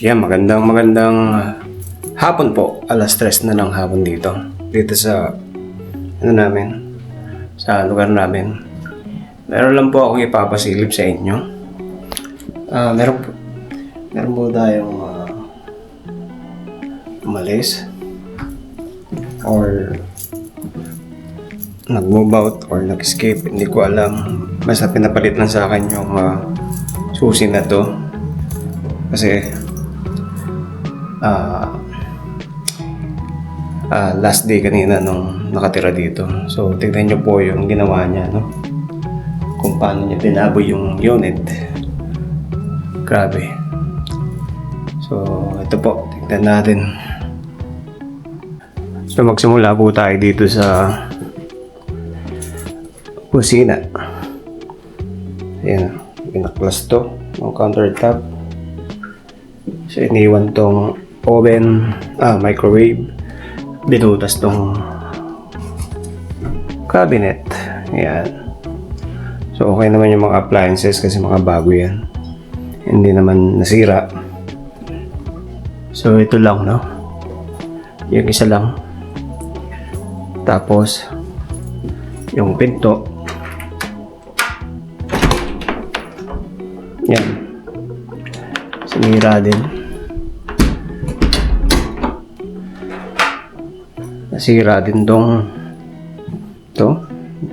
Yan, magandang hapon po. Alas 3 na ng hapon dito. Dito sa namin, sa lugar namin. Meron lang po akong ipapasilip sa inyo. Meron po tayong umalis or nag-move out or nag-escape, hindi ko alam. Basta pinapalit lang sa akin yung susi na to kasi last day kanina nung nakatira dito. So tignan nyo po yung ginawa niya, no? Kung paano niya binaboy yung unit. Grabe. So ito po, tignan natin. So magsimula po tayo dito sa kusina. Ayan, pinaklas to ng countertop. So iniwan tong oven, microwave. Binutas tong cabinet. Ayan. So okay naman yung mga appliances kasi mga bago yan. Hindi naman nasira. So ito lang, no? Yung isa lang. Tapos yung pinto. Yan. Sinira din. Nasira din tong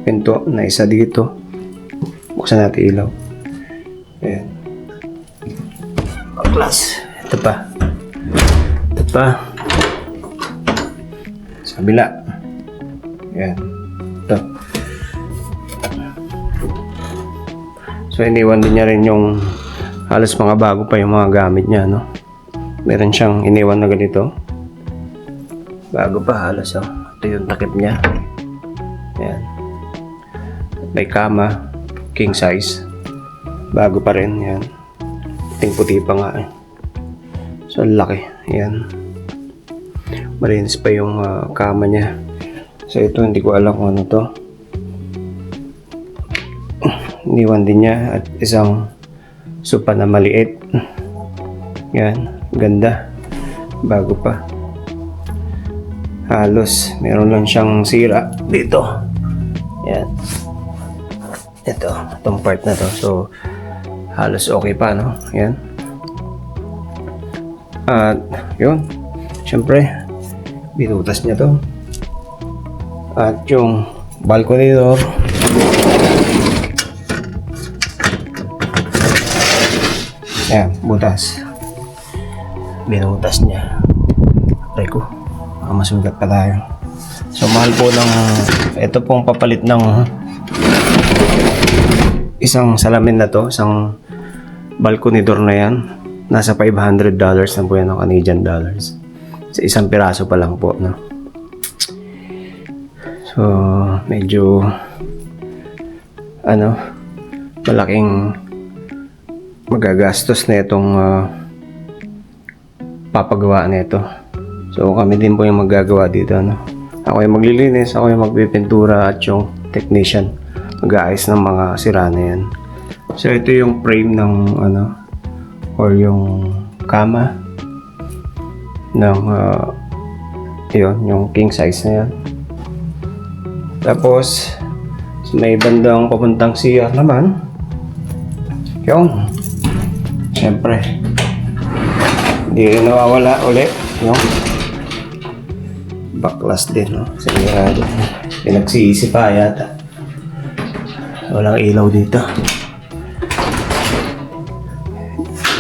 pinto na isa dito. Buksan natin ilaw. Ayan. Baklas. Ito pa. Sa kabila. Ayan. Ito. So iniwan din niya rin yung halos mga bago pa yung mga gamit niya, no? Meron siyang iniwan na ganito. Bago pa halos, oh. Ito yung takip niya. Ayan. May kama, king size. Bago pa rin, yan. Puting-puti pa nga, eh. So laki, ayan. Malinis pa yung kama niya. So ito, hindi ko alam kung ano to. Iniwan din niya at isang sopa na maliit. Yan, ganda. Bago pa. Halos, meron lang siyang sira dito. Yan. Itong part na to. So, halos okay pa, no? Yan. At, yun. Siyempre, binutas niya to. At yung balcony door, yan, butas. Binutas niya. Aray ko. Masugat pa tayo. So mahal po ng ito pong papalit ng isang salamin na to, isang balcony door na yan. Nasa $500 na po yan ng Canadian dollars. Sa isang piraso pa lang po, no? So medyo malaking magagastos na itong papagawa na ito. So kami din po yung magagawa dito, no? Ako yung maglilinis, ako yung magpipintura at yung technician mag-aayos ng mga sira na yan. So ito yung frame ng or yung kama ng yung king size na yan. Tapos may bandang papuntang CR naman. Yung syempre hindi rin nawawala ulit yung baklas din, no? Sigurado. Pinagsisi pa yata. Walang ilaw dito.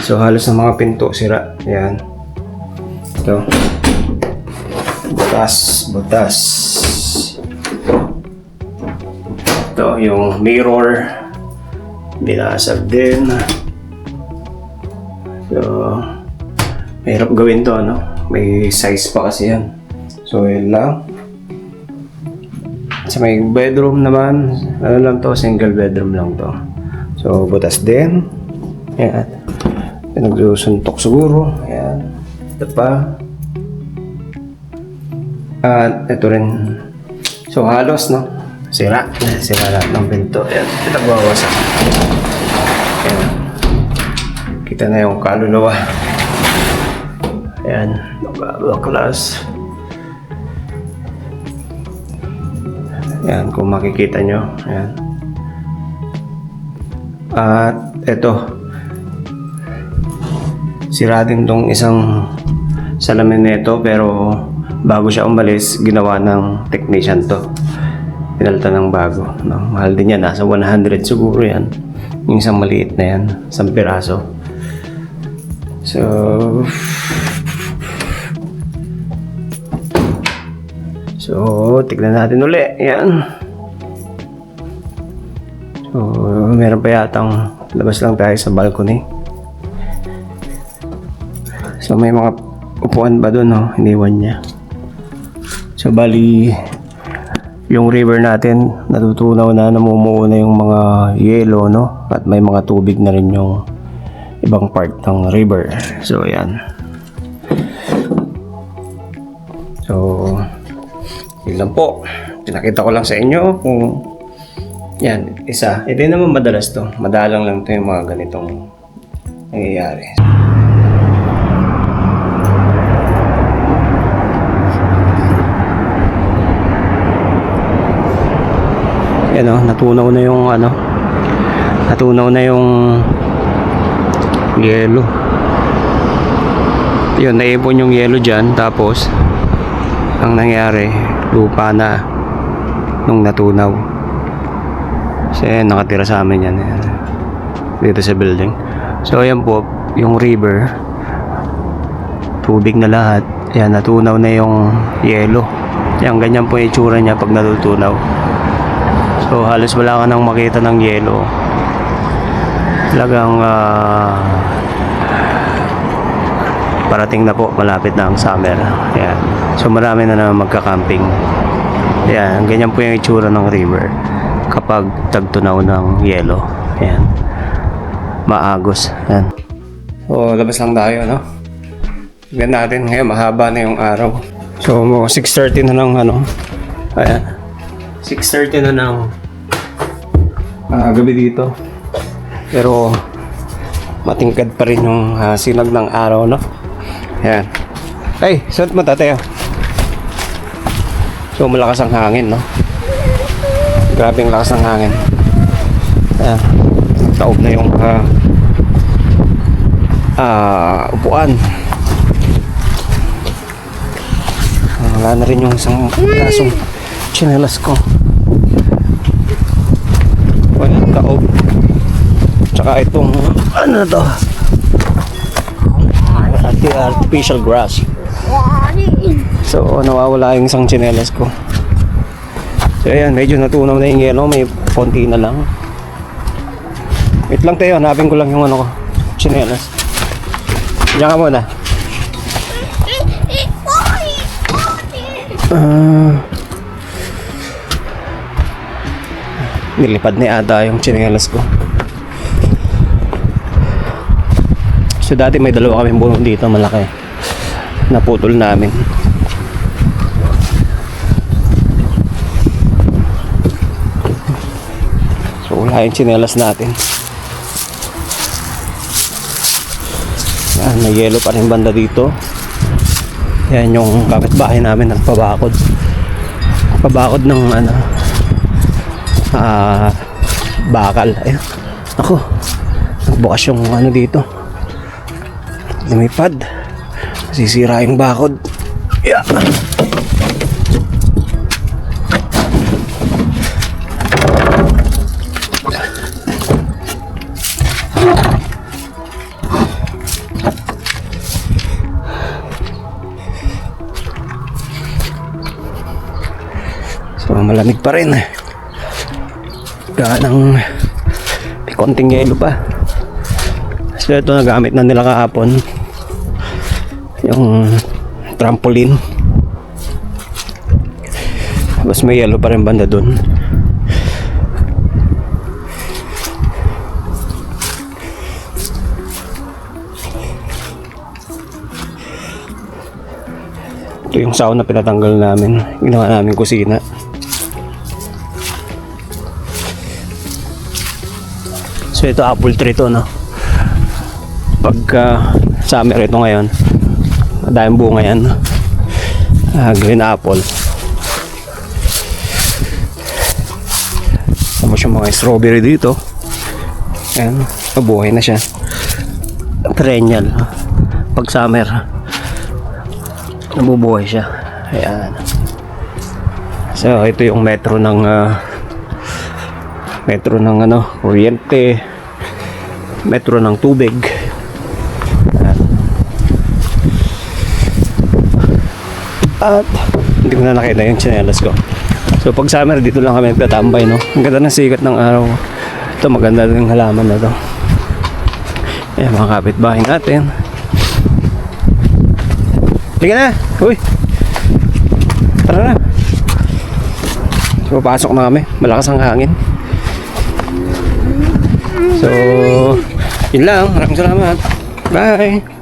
So halos ng mga pinto sira. Yan. Ito. Butas. Ito yung mirror. Binasag din. So mahirap gawin to, no? May size pa kasi yan. So yun lang. Sa may bedroom naman, lang to, single bedroom lang to. So butas din. Ayan. Pinagsusuntok siguro. Ayan. Ito pa. At ito rin. So halos, no? Sira lahat ng pinto. Ayan. Pinagwawasak. Ayan. Kita na yung kaluluwa. Ayan, baklas. Ayan, kung makikita nyo. Ayan. At eto, sira din tong isang salamin nito, pero bago siya umalis, ginawa ng technician to. Pinalitan ng bago. No? Mahal din yan, nasa 100 siguro yan. Yung isang maliit na yan, isang piraso. So, tignan natin uli. Yan. So, meron pa yatang labas lang tayo sa balcony. So, may mga upuan ba doon, no? Iniwan niya. So, bali, yung river natin, natutunaw na, namumuo na yung mga yelo, no? At may mga tubig na rin yung ibang part ng river. So, yan. So, yun lang po. Pinakita ko lang sa inyo kung yan, isa. Ito yung naman madalas to. Madalang lang to yung mga ganitong nangyayari. Yan o, natunaw na yung natunaw na yung yelo. Yun, naipon yung yelo dyan. Tapos ang nangyari, lupa na nung natunaw. Kasi nakatira sa amin yan, dito sa building. So ayan po, yung river, tubig na lahat. Ayan, natunaw na yung yelo. Yan, ganyan po yung itsura niya pag natutunaw. So halos wala ka nang makita ng yelo. Talagang parating na po, malapit na ang summer. Ayan. So marami na naman magka-camping. Ayan, ganyan po yung itsura ng river kapag tagtunaw ng yelo. Ayan. Maagos. Ayan. So labas lang tayo, no? Tignan natin ngayon, mahaba na yung araw. So 6:30 na ng ayan. 6:30 na ng gabi dito. Pero matingkad pa rin yung sinag ng araw, no? Ayan. Ay, suot mo tatay. So malakas ang hangin, no? Grabe ang lakas ng hangin. Ayan. Taob na yung upuan. Wala na rin yung isang lasong tsinelas ko. Ayan, taob. Tsaka itong ano to, artificial grass. So nawawala yung isang tsinelas ko. So ayan, medyo natunaw na yung yelo. May konti na lang. Wait lang tayo, hanapin ko lang yung ko, tsinelas. Diyan ka muna. Nilipad ni ata yung tsinelas ko. So dati may dalawa kaming bunong dito, malaki. Naputol namin. So wala yung tsinelas natin. Yan, may yelo pa rin banda dito. Yan yung kapitbahay namin, nagpabakod. Pabakod ng bakal. Ayun. Ako, nagbukas yung dito. Lumipad. Sisira yung bakod. Yeah. So malamig pa rin. Ganang may konting yelo pa. So ito, nagamit na nila kahapon yung trampoline. Tapos may yelo pa rin banda dun. Ito yung sauna pinatanggal namin. Ginawa namin kusina. So ito apple tree to, no? Pagka summer ito ngayon, Madaming bunga yan. Green apple. Tapos yung mga strawberry dito. Ayan, mabuhay na siya. Perennial. Pag summer, nabubuhay siya. Ayan. So, ito yung metro ng kuryente, metro ng tubig. Ayan. At hindi ko na nakita yung tsinelas ko. So pag summer dito lang kami nagtatambay, no. Ang ganda ng sikat ng araw. Ito maganda din yung halaman na to. Ayan, mga kapitbahay natin. Sige na! Uy! Tara na! So pasok na kami. Malakas ang hangin. So yun lang. Maraming salamat. Bye!